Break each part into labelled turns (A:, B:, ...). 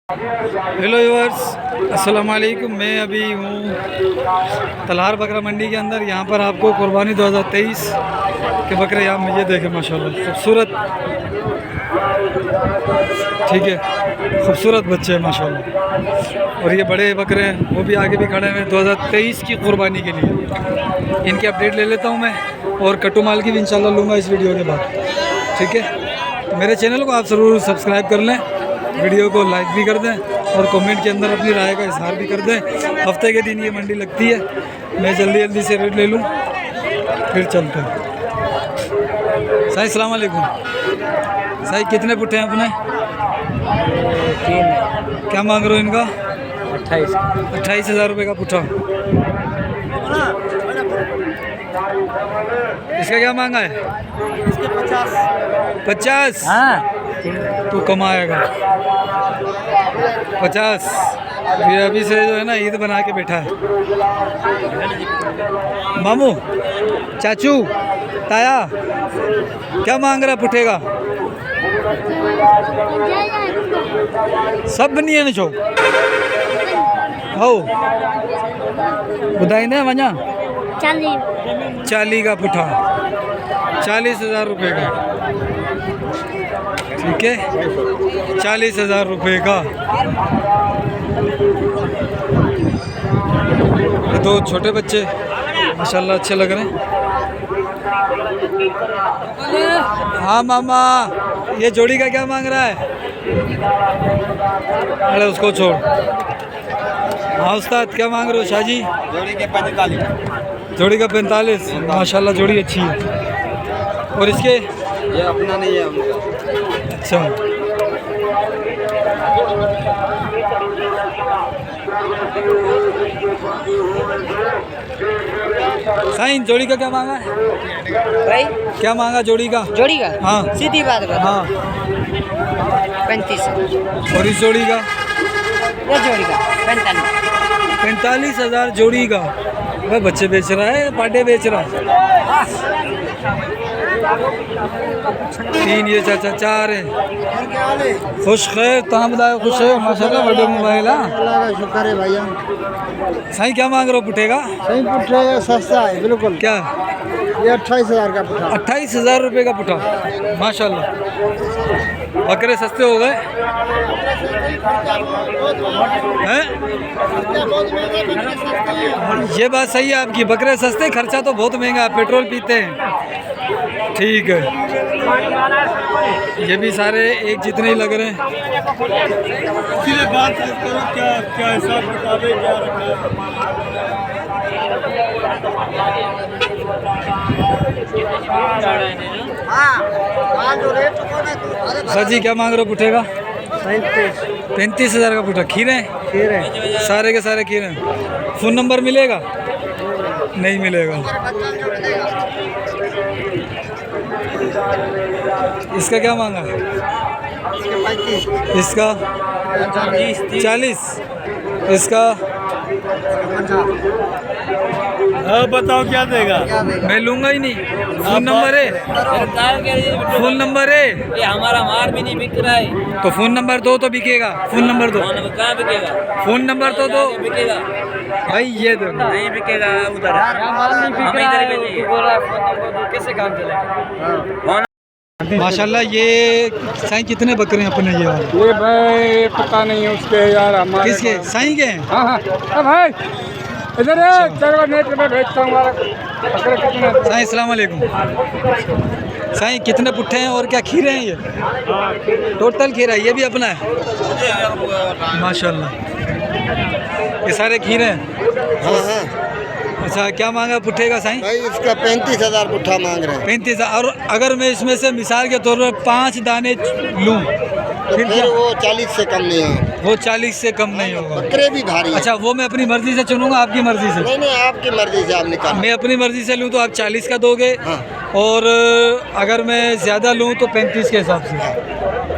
A: Hello viewers, अस्सलाम वालेकुम। मैं अभी हूँ तलहार बकरा मंडी के अंदर। यहाँ पर आपको कुर्बानी 2023 के बकरे यहाँ ये देखें माशाल्लाह खूबसूरत, ठीक है, खूबसूरत बच्चे हैं माशाल्लाह। और ये बड़े बकरे हैं, वो भी आगे भी खड़े हैं 2023 की कुर्बानी के लिए। इनकी अपडेट ले लेता हूँ मैं, और कट्टू माल की भी इंशाल्लाह लूँगा इस वीडियो के बाद, ठीक है। मेरे चैनल को आप ज़रूर सब्सक्राइब कर लें, वीडियो को लाइक भी कर दें और कमेंट के अंदर अपनी राय का इजहार भी कर दें। हफ्ते के दिन ये मंडी लगती है, मैं जल्दी से रेट ले लूँ फिर चलते हैं। साईं अस्सलाम वालेकुम। साईं कितने पुट्ठे हैं अपने?
B: 3।
A: क्या मांग रहे हो इनका?
B: 28,000
A: रुपये का पुट्ठा। इसका क्या मांगा है?
B: इसके
A: 50।
B: हाँ
A: तू कमाएगा 50। ये अभी से जो है ना ईद बना के बैठा है। मामू, चाचू, ताया, क्या मांग रहा पुट्ठेगा? सब नहीं है छो हो बुधाई ने वञा 40 का पुट्ठा, 40,000 रुपये का, ठीक है, 40,000 रुपये का। ये दो छोटे बच्चे माशाल्लाह अच्छे लग रहे हैं। हाँ मामा, ये जोड़ी का क्या मांग रहा है? अरे उसको छोड़। हाँ उस्ताद, क्या मांग रहे हो? शाहजी,
B: जोड़ी के 45।
A: जोड़ी का 45। माशाल्लाह जोड़ी अच्छी है। और इसके
B: ये अपना नहीं है उनका।
A: अच्छा, साईं जोड़ी का क्या मांगा है
B: भाई?
A: क्या मांगा जोड़ी का?
B: जोड़ी का?
A: हाँ
B: सीधी बात बता।
A: हाँ।
B: 35।
A: और इस जोड़ी का?
B: ये जोड़ी का 45।
A: 45,000 जोड़ी का। वह बच्चे बेच रहा है, पाटे बेच रहा है। 3 ये चाचा, 4 है। खुश खैर, तहाँ बताए खुश है माशाल्लाह। बड़े मोबाइल।
B: अल्लाह का शुक्र है भैया।
A: साईं क्या मांग रहे हो पुट्ठेगा?
B: सही पुट्ठा सस्ता है बिल्कुल।
A: क्या?
B: ये 28,000 का पुट्ठा।
A: 28,000 रुपये का पुट्ठा, माशाल्लाह। बकरे सस्ते हो गए हैं? ये बात सही है आपकी, बकरे सस्ते, खर्चा तो बहुत महंगा है, पेट्रोल पीते हैं, ठीक है। ये भी सारे एक जितने ही लग रहे हैं।
B: बात करो, क्या हिसाब किताब है, क्या
A: सर जी क्या मांग रहे हो पुट्ठेगा? 35,000 का पुट्ठा। खीरे? सारे के सारे खीरे। फ़ोन नंबर मिलेगा? नहीं मिलेगा। इसका क्या मांगा? इसका 40। इसका
B: बताओ क्या देगा?
A: मैं लूँगा ही नहीं। फ़ोन नंबर है, फ़ोन नंबर है।
C: ये हमारा माल भी नहीं बिक रहा है।
A: तो फ़ोन नंबर दो तो बिकेगा। फ़ोन नंबर दो।
C: कहाँ बिकेगा?
A: फ़ोन नंबर तो दो
C: बिकेगा
A: भाई। ये दो।
C: नहीं बिकेगा उधर। हम इधर बेचेंगे। कैसे काम चलेगा?
A: माशाल्लाह। ये साईं कितने बकरे हैं अपने ये वाले?
B: ये भाई पता नहीं है उसके यार, हमारे
A: किसके? साईं के हैं?
B: हाँ हाँ भाई इधर चलो नेट में भेजता हूँ।
A: साईं अस्सलाम वालेकुम। साईं कितने पुट्ठे हैं और क्या खीरे हैं ये? टोटल खीरा ये भी अपना है माशाल्लाह। ये सारे खीरे हैं?
D: हाँ।
A: अच्छा, क्या मांगा पुट्ठे का साईं?
D: भाई इसका 35,000 पुट्ठा मांग रहे हैं।
A: 35,000। और अगर मैं इसमें से मिसाल के तौर पर 5 दाने लूँ
D: फिर वो 40 से कम नहीं है।
A: वो 40 से कम नहीं होगा।
D: बकरे भी भारी है।
A: अच्छा, वो मैं अपनी मर्जी से चुनूंगा? आपकी मर्जी से?
D: नहीं आपकी मर्जी से आप निकाल।
A: मैं अपनी मर्जी से लूँ तो आप 40 का दोगे?
D: हाँ।
A: और अगर मैं ज़्यादा लूँ तो 35 के हिसाब से।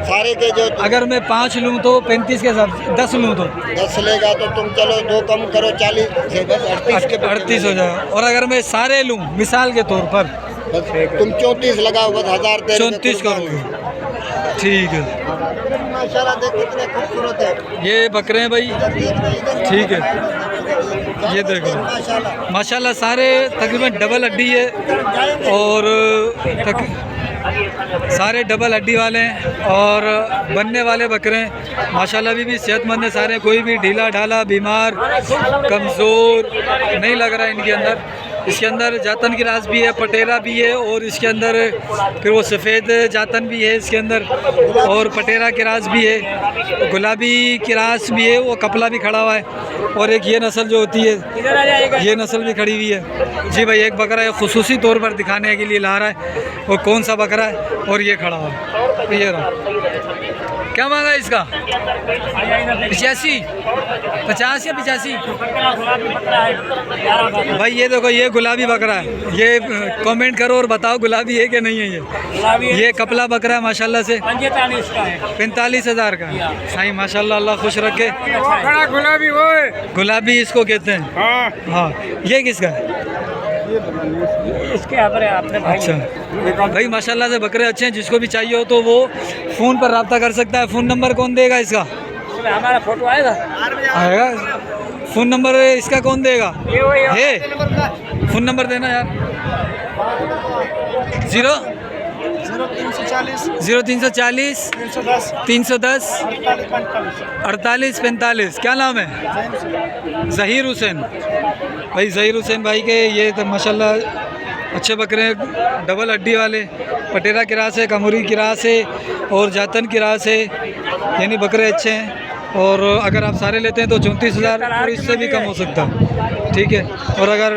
D: सारे के जो
A: अगर मैं 5 लूँ तो 35 के हिसाब से। 10 लूँ तो
D: 10 लेगा तो तुम चलो 2 कम करो, 40 से बस 38 के
A: 38 हो जाएगा। और अगर मैं सारे लूँ मिसाल के तौर पर
D: बस तुम 34 लगाओ, बस 1000 दे
A: 34 करोगे। ठीक है।
D: माशाल्लाह देख कितने खूबसूरत है।
A: ये बकरे हैं भाई, ठीक है। ये देखो माशाल्लाह सारे तकरीबन डबल हड्डी है और सारे डबल हड्डी वाले हैं और बनने वाले बकरे हैं माशाल्लाह। अभी भी सेहतमंद है सारे, कोई भी ढीला ढाला बीमार कमज़ोर नहीं लग रहा है इनके अंदर। इसके अंदर जातन की रास भी है, पटेरा भी है और इसके अंदर फिर वो सफ़ेद जातन भी है इसके अंदर और पटेरा की रास भी है, गुलाबी की रास भी है, वो कपला भी खड़ा हुआ है और एक ये नस्ल जो होती है ये नस्ल भी खड़ी हुई है। जी भाई एक बकरा है खुसूसी तौर पर दिखाने के लिए ला रहा है और कौन सा बकरा है और ये खड़ा हुआ है, ये रहा। क्या मांगा इसका? 85, 50 या 85? भाई ये देखो ये गुलाबी बकरा है, ये कमेंट करो और बताओ गुलाबी है कि नहीं है। ये कपला बकरा है माशाल्लाह से, 45,000 का। साईं माशाल्लाह अल्लाह खुश रखे।
B: गुलाबी वो है,
A: गुलाबी इसको कहते हैं। हाँ ये किसका है?
C: इसके आपने
A: अच्छा भाई माशाल्लाह से बकरे अच्छे हैं, जिसको भी चाहिए हो तो वो फ़ोन पर रब्ता कर सकता है। फ़ोन नंबर कौन देगा इसका?
C: हमारा फोटो आएगा
A: फ़ोन नंबर इसका कौन देगा? है फ़ोन नंबर देना यार। 0340 310 4845। क्या नाम है? ज़हीर हुसैन। भाई ज़हीर हुसैन भाई के ये तो माशाल्लाह अच्छे बकरे हैं, डबल हड्डी वाले, पटेरा की रास है, कमूरी की रास है और जातन की रास है, यानी बकरे अच्छे हैं। और अगर आप सारे लेते हैं तो 34,000 और इससे भी कम हो सकता है, ठीक है। और अगर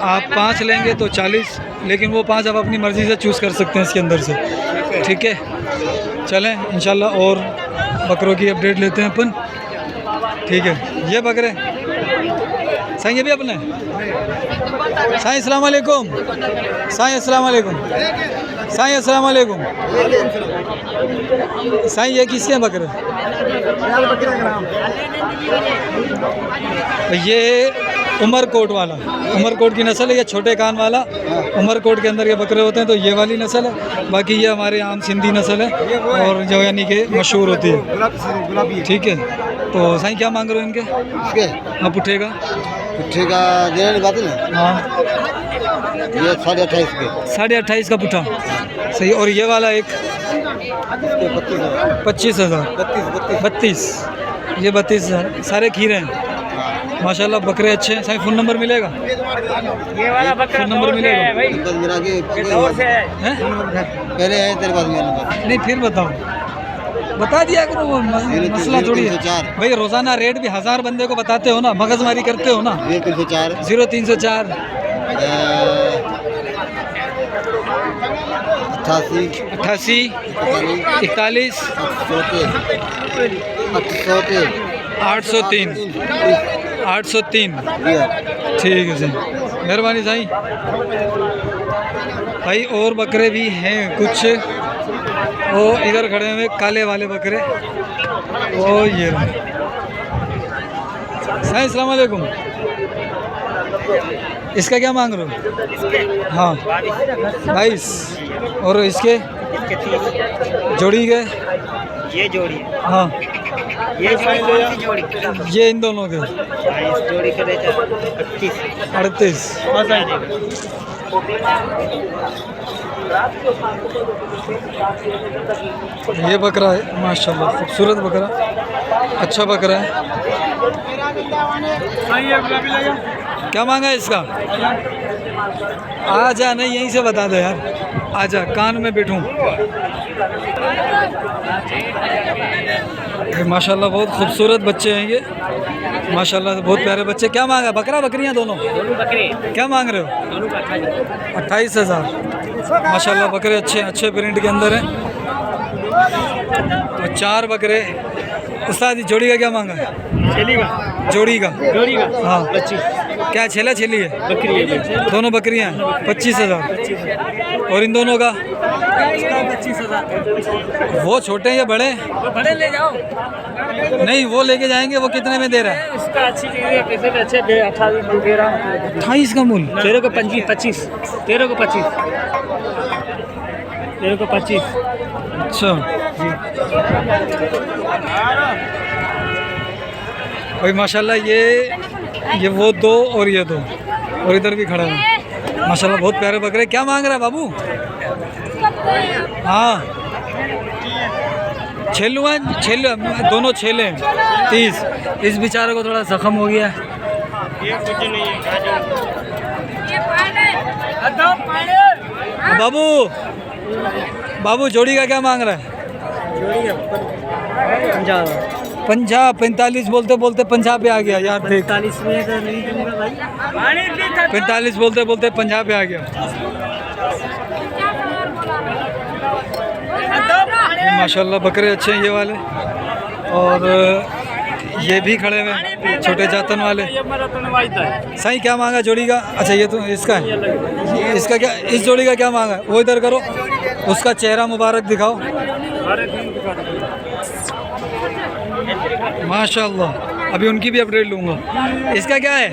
A: आप 5 लेंगे तो 40, लेकिन वो 5 आप अपनी मर्ज़ी से चूज़ कर सकते हैं इसके अंदर से, ठीक है। चलें इंशाल्लाह और बकरों की अपडेट लेते हैं अपन, ठीक है। ये बकरे साईं ये भी अपने साईं अस्सलाम वालेकुम, साईं अस्सलाम वालेकुम, साईं अस्सलाम वालेकुम। साईं ये किसके हैं बकरे? ये उमरकोट वाला, उमरकोट की नस्ल है, ये छोटे कान वाला उमरकोट के अंदर ये बकरे होते हैं, तो ये वाली नस्ल है। बाकी ये हमारे आम सिंधी नस्ल है और जो यानी कि मशहूर होती है, ठीक है। तो साईं क्या मांग रहे हो इनके? हाँ पुट्ठेगा
D: देने की बात है ना।
A: हाँ
D: ये 28.5 के,
A: 28.5 का पुट्ठा, सही। और ये वाला एक 25,000, 32, ये 32,000। सारे खीरे हैं माशाल्लाह, बकरे अच्छे हैं। साईं फ़ोन नंबर मिलेगा?
C: ये वाला बकरा
A: फ़ोन नंबर मिलेगा?
D: मेरा के
C: है
D: पहले है तेरे पास मेरा नंबर
A: नहीं फिर बताओ, बता दिया करो, वो मसला थोड़ी है
D: 0304
A: भाई। रोज़ाना रेट भी 1000 बंदे को बताते हो ना, मगजमारी करते हो ना।
D: 0304
A: 0304
D: 88
A: 88 41 803 803। ठीक है सही, मेहरबानी साईं। भाई और बकरे भी हैं कुछ, वो इधर खड़े हुए काले वाले बकरे, वो ये साईं अस्सलाम वालेकुम। इसका क्या मांग रहे हो? हाँ 22। और इसके जोड़ी के?
C: ये जोड़ी,
A: हाँ
C: ये जोड़ी,
A: ये इन दोनों के
C: इस जोड़ी के रेट
A: 38। ये बकरा है माशाल्लाह, खूबसूरत बकरा, अच्छा बकरा है। क्या मांगा है इसका? आजा, नहीं यहीं से बता दो यार, आजा कान में बैठूं। ये माशाल्लाह बहुत खूबसूरत बच्चे हैं ये, माशाल्लाह बहुत प्यारे बच्चे। क्या मांगा? बकरा बकरियां दोनों?
C: बकरे
A: क्या मांग रहे हो? 28,000 माशाल्लाह, बकरे अच्छे अच्छे प्रिंट के अंदर हैं। तो 4 बकरे। उस्ताद जोड़ी का क्या मांगा है? जोड़ी का हाँ 25। क्या छेला छेली है? बकरी है, दोनों बकरियां हैं। 25,000। और इन दोनों का? 25,000। वो छोटे हैं या बड़े?
C: बड़े ले जाओ।
A: नहीं वो लेके जाएंगे, वो कितने में दे रहा है?
C: इसका अच्छी चीज़ है, पैसे भी अच्छे 28 दे रहा हूँ।
A: 28 का मूल?
C: 13 को 25, 13 को 25, 13 को 25।
A: अच्छा
C: जी
A: भाई माशाल्लाह ये वो दो और ये दो और इधर भी खड़ा है माशाल्लाह, बहुत प्यारे बकरे। क्या मांग रहा है बाबू? हाँ छेलुआ दोनों छेले 30। इस बेचारे को थोड़ा जख्म हो गया। बाबू बाबू जोड़ी का क्या मांग रहा है? 45 बोलते बोलते 50 पे आ गया यार। देख
C: 45 में तो नहीं दूंगा भाई।
A: 45 बोलते बोलते 50 पे आ गया। माशाल्लाह बकरे अच्छे हैं ये वाले, और ये भी खड़े हुए छोटे जातन वाले। सही क्या मांगा जोड़ी का? अच्छा ये तो इसका है, इसका क्या, इस जोड़ी का क्या मांगा? वो इधर करो, उसका चेहरा मुबारक दिखाओ। माशाल्लाह, अभी उनकी भी अपडेट लूँगा। इसका क्या है?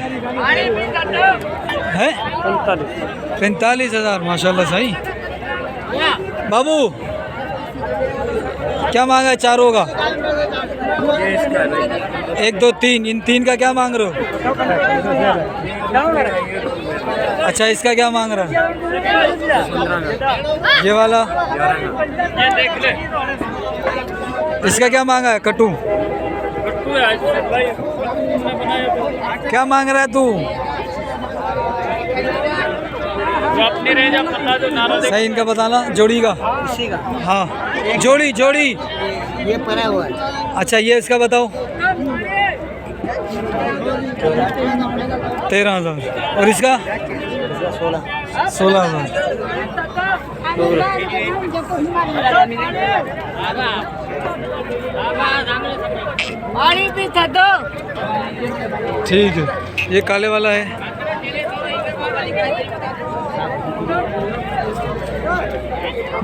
A: 45,000 माशाल्लाह। सही बाबू क्या मांगा है चारों का? 1 2 3, इन 3 का क्या मांग रहे हो? अच्छा इसका क्या मांग रहा है? ये वाला इसका क्या मांगा है? कट्टू क्या मांग रहा है तू? सही इनका बताना जोड़ी का।
C: इसी का
A: हाँ जोड़ी जोड़ी
C: ये पड़ा हुआ है।
A: अच्छा ये इसका बताओ। 13,000 और इसका 16,000। ठीक है, ये काले वाला है।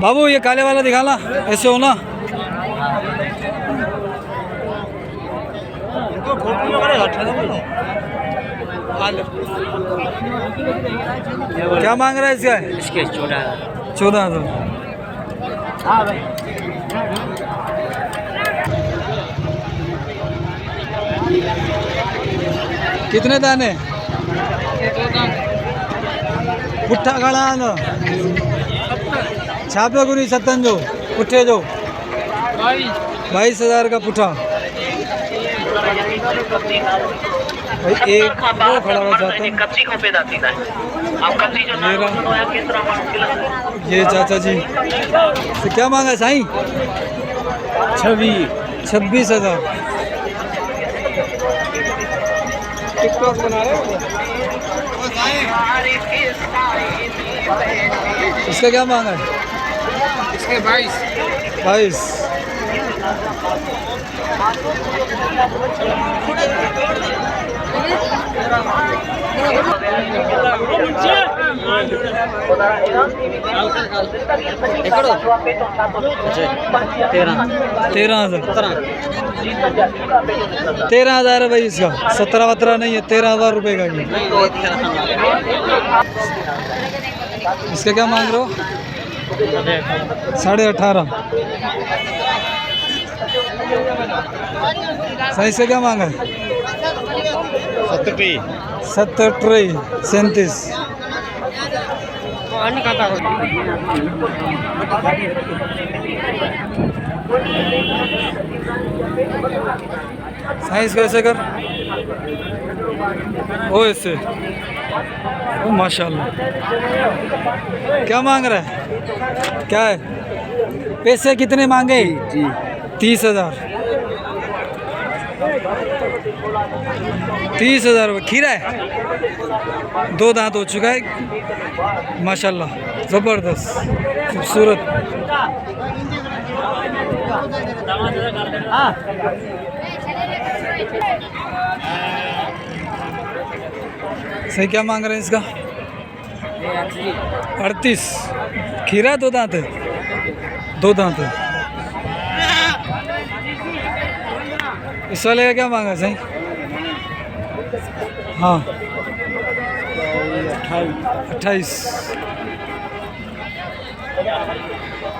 A: बाबू ये काले वाला दिखाना, ऐसे हो ना। क्या मांग रहा है इसका?
C: इसके
A: 14,000।
C: हाँ भाई
A: कितने दाने? पुट्ठा खड़ा ना छापे गुरी 57 जो पुट्ठे जो 22,000 का पुट्ठा। भाई एक वो खड़ा हुआ जाता ये चाचा जी तो क्या मांगा साईं? 26,000।
B: टिकटॉक बना रहे हो?
A: इसका क्या मांगा है?
B: इसके 22।
A: 22। तेरह हजार है भाई इसका। 17-17 नहीं है, 13,000 रुपये का ये। इसका क्या मांग रहे हो? 18.5। सही से क्या मांगा है? 37 37। साइंस कैसे कर ओ ऐसे ओ माशाल्लाह। क्या मांग रहा है? क्या है? पैसे कितने मांगे? 30,000। 30,000 रुपये। खीरा है, 2 दांत हो चुका है माशाल्लाह, ज़बरदस्त खूबसूरत। सही क्या मांग रहे हैं इसका? 38। खीरा 2 दांत है, 2 दांत है। इस वाले का क्या मांगा सही? हाँ 28।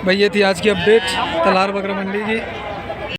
A: भाई ये थी आज की अपडेट तलार बकरा मंडी की।